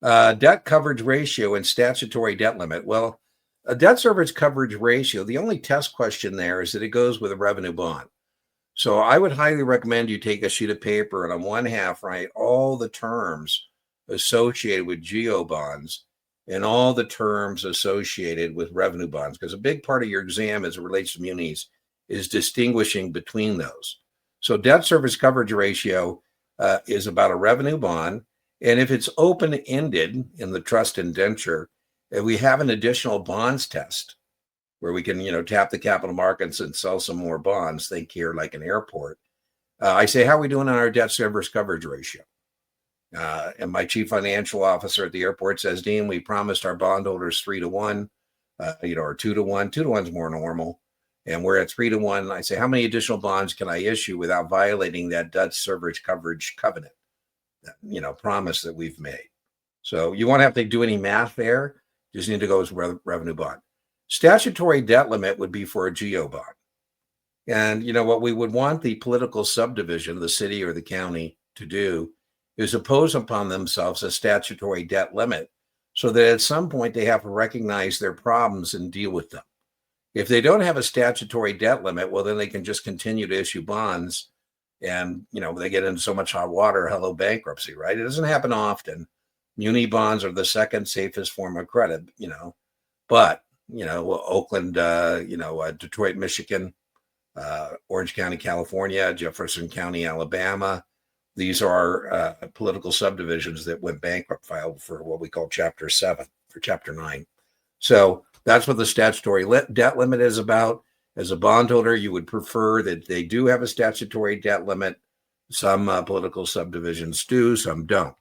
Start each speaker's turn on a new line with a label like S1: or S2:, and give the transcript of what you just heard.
S1: Debt coverage ratio and statutory debt limit. Well, a debt service coverage ratio, the only test question there is that it goes with a revenue bond. So I would highly recommend you take a sheet of paper and on one half write all the terms associated with geo bonds and all the terms associated with revenue bonds, because a big part of your exam as it relates to munis is distinguishing between those. So debt service coverage ratio is about a revenue bond. And if it's open-ended in the trust indenture, if we have an additional bonds test where we can, tap the capital markets and sell some more bonds, think here like an airport. I say, how are we doing on our debt service coverage ratio? And my chief financial officer at the airport says, Dean, we promised our bondholders 3-1, or 2-1. 2-1 is more normal. And we're at 3-1. I say, how many additional bonds can I issue without violating that debt service coverage covenant, promise that we've made? So you won't have to do any math there. You just need to go with revenue bond. Statutory debt limit would be for a geo bond. And, what we would want the political subdivision, the city or the county, to do is impose upon themselves a statutory debt limit so that at some point they have to recognize their problems and deal with them. If they don't have a statutory debt limit, well, then they can just continue to issue bonds and, they get into so much hot water, hello bankruptcy, right? It doesn't happen often. Muni bonds are the second safest form of credit, but, Oakland, Detroit, Michigan, Orange County, California, Jefferson County, Alabama. These are political subdivisions that went bankrupt, filed for what we call Chapter 7 or Chapter 9. So that's what the statutory debt limit is about. As a bondholder, you would prefer that they do have a statutory debt limit. Some political subdivisions do, some don't.